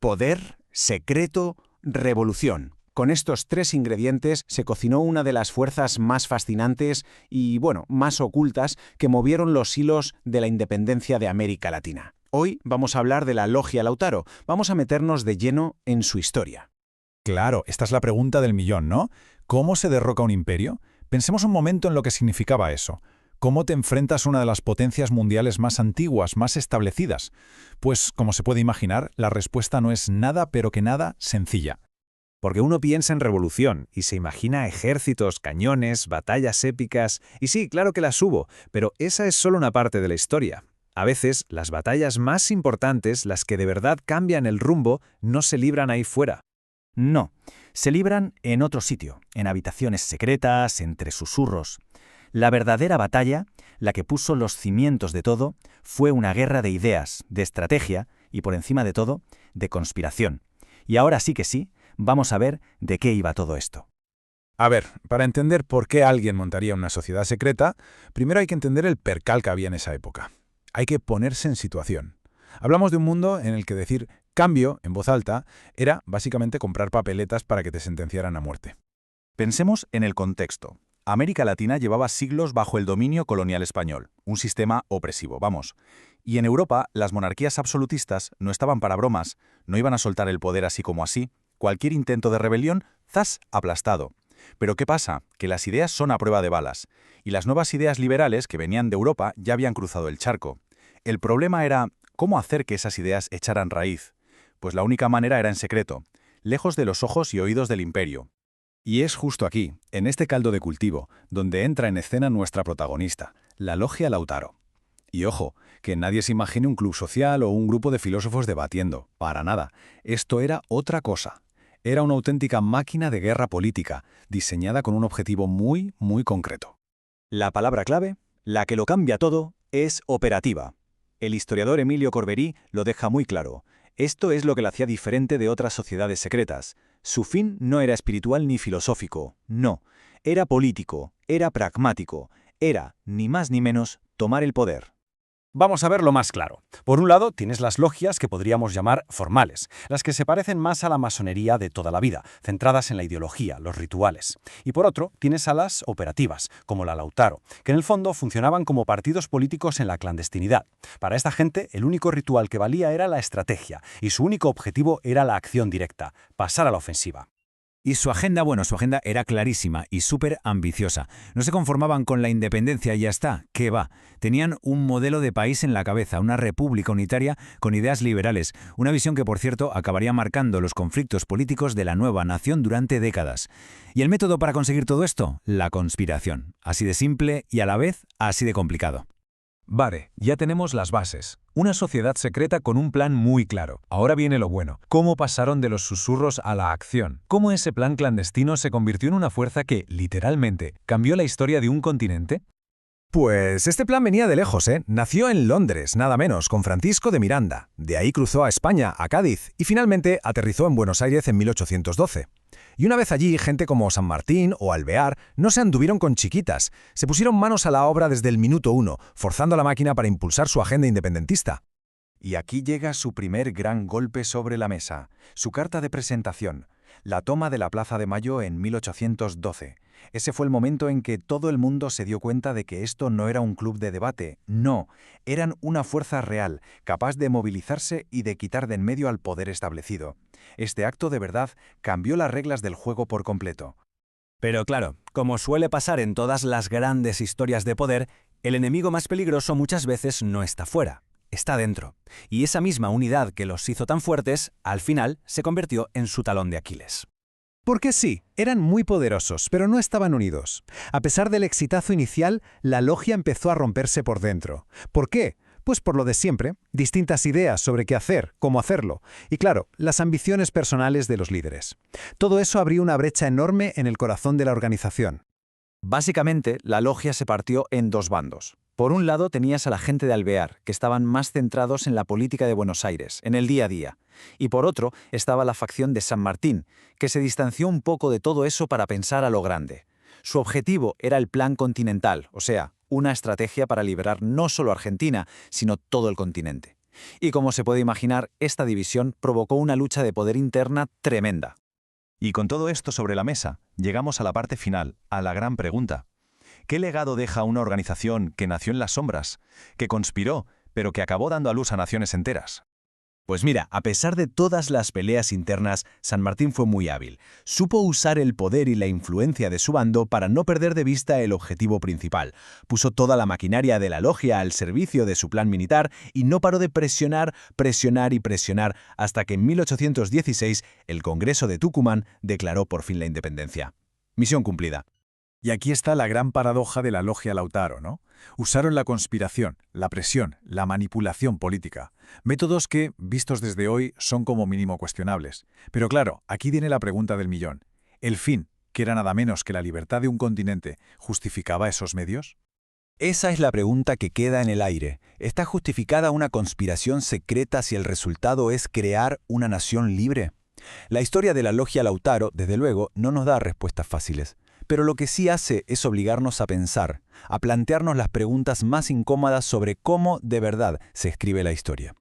Poder, secreto, revolución. Con estos tres ingredientes se cocinó una de las fuerzas más fascinantes y, más ocultas que movieron los hilos de la independencia de América Latina. Hoy vamos a hablar de la Logia Lautaro. Vamos a meternos de lleno en su historia. Claro, esta es la pregunta del millón, ¿no? ¿Cómo se derroca un imperio? Pensemos un momento en lo que significaba eso. ¿Cómo te enfrentas a una de las potencias mundiales más antiguas, más establecidas? Pues, como se puede imaginar, la respuesta no es nada, pero que nada, sencilla. Porque uno piensa en revolución y se imagina ejércitos, cañones, batallas épicas, y sí, claro que las hubo, pero esa es solo una parte de la historia. A veces, las batallas más importantes, las que de verdad cambian el rumbo, no se libran ahí fuera. No, se libran en otro sitio, en habitaciones secretas, entre susurros. La verdadera batalla, la que puso los cimientos de todo, fue una guerra de ideas, de estrategia y, por encima de todo, de conspiración. Y ahora sí que sí, vamos a ver de qué iba todo esto. A ver, para entender por qué alguien montaría una sociedad secreta, primero hay que entender el percal que había en esa época. Hay que ponerse en situación. Hablamos de un mundo en el que decir cambio en voz alta era básicamente comprar papeletas para que te sentenciaran a muerte. Pensemos en el contexto. América Latina llevaba siglos bajo el dominio colonial español, un sistema opresivo, vamos. Y en Europa, las monarquías absolutistas no estaban para bromas, no iban a soltar el poder así como así. Cualquier intento de rebelión, ¡zas!, aplastado. Pero ¿qué pasa? Que las ideas son a prueba de balas, y las nuevas ideas liberales que venían de Europa ya habían cruzado el charco. El problema era, ¿cómo hacer que esas ideas echaran raíz? Pues la única manera era en secreto, lejos de los ojos y oídos del imperio. Y es justo aquí, en este caldo de cultivo, donde entra en escena nuestra protagonista, la Logia Lautaro. Y ojo, que nadie se imagine un club social o un grupo de filósofos debatiendo, para nada. Esto era otra cosa. Era una auténtica máquina de guerra política, diseñada con un objetivo muy, muy concreto. La palabra clave, la que lo cambia todo, es operativa. El historiador Emilio Corberí lo deja muy claro. Esto es lo que la hacía diferente de otras sociedades secretas. Su fin no era espiritual ni filosófico, no. Era político, era pragmático, era, ni más ni menos, tomar el poder. Vamos a verlo más claro. Por un lado, tienes las logias que podríamos llamar formales, las que se parecen más a la masonería de toda la vida, centradas en la ideología, los rituales. Y por otro, tienes a las operativas, como la Lautaro, que en el fondo funcionaban como partidos políticos en la clandestinidad. Para esta gente, el único ritual que valía era la estrategia, y su único objetivo era la acción directa, pasar a la ofensiva. Y su agenda era clarísima y súper ambiciosa. No se conformaban con la independencia y ya está. ¿Qué va? Tenían un modelo de país en la cabeza, una república unitaria con ideas liberales, una visión que, por cierto, acabaría marcando los conflictos políticos de la nueva nación durante décadas. ¿Y el método para conseguir todo esto? La conspiración. Así de simple y a la vez así de complicado. Vale, ya tenemos las bases. Una sociedad secreta con un plan muy claro. Ahora viene lo bueno. ¿Cómo pasaron de los susurros a la acción? ¿Cómo ese plan clandestino se convirtió en una fuerza que, literalmente, cambió la historia de un continente? Pues este plan venía de lejos, ¿eh? Nació en Londres, nada menos, con Francisco de Miranda. De ahí cruzó a España, a Cádiz, y finalmente aterrizó en Buenos Aires en 1812. Y una vez allí, gente como San Martín o Alvear no se anduvieron con chiquitas. Se pusieron manos a la obra desde el minuto uno, forzando la máquina para impulsar su agenda independentista. Y aquí llega su primer gran golpe sobre la mesa, su carta de presentación, la toma de la Plaza de Mayo en 1812. Ese fue el momento en que todo el mundo se dio cuenta de que esto no era un club de debate, no, eran una fuerza real, capaz de movilizarse y de quitar de en medio al poder establecido. Este acto de verdad cambió las reglas del juego por completo. Pero claro, como suele pasar en todas las grandes historias de poder, el enemigo más peligroso muchas veces no está fuera, está dentro. Y esa misma unidad que los hizo tan fuertes, al final se convirtió en su talón de Aquiles. Porque sí, eran muy poderosos, pero no estaban unidos. A pesar del exitazo inicial, la logia empezó a romperse por dentro. ¿Por qué? Pues por lo de siempre, distintas ideas sobre qué hacer, cómo hacerlo, y claro, las ambiciones personales de los líderes. Todo eso abrió una brecha enorme en el corazón de la organización. Básicamente, la logia se partió en dos bandos. Por un lado tenías a la gente de Alvear, que estaban más centrados en la política de Buenos Aires, en el día a día. Y por otro estaba la facción de San Martín, que se distanció un poco de todo eso para pensar a lo grande. Su objetivo era el plan continental, o sea, una estrategia para liberar no solo Argentina, sino todo el continente. Y como se puede imaginar, esta división provocó una lucha de poder interna tremenda. Y con todo esto sobre la mesa, llegamos a la parte final, a la gran pregunta. ¿Qué legado deja una organización que nació en las sombras, que conspiró, pero que acabó dando a luz a naciones enteras? Pues mira, a pesar de todas las peleas internas, San Martín fue muy hábil. Supo usar el poder y la influencia de su bando para no perder de vista el objetivo principal. Puso toda la maquinaria de la logia al servicio de su plan militar y no paró de presionar, presionar y presionar hasta que en 1816 el Congreso de Tucumán declaró por fin la independencia. Misión cumplida. Y aquí está la gran paradoja de la logia Lautaro, ¿no? Usaron la conspiración, la presión, la manipulación política. Métodos que, vistos desde hoy, son como mínimo cuestionables. Pero claro, aquí viene la pregunta del millón. ¿El fin, que era nada menos que la libertad de un continente, justificaba esos medios? Esa es la pregunta que queda en el aire. ¿Está justificada una conspiración secreta si el resultado es crear una nación libre? La historia de la logia Lautaro, desde luego, no nos da respuestas fáciles. Pero lo que sí hace es obligarnos a pensar, a plantearnos las preguntas más incómodas sobre cómo de verdad se escribe la historia.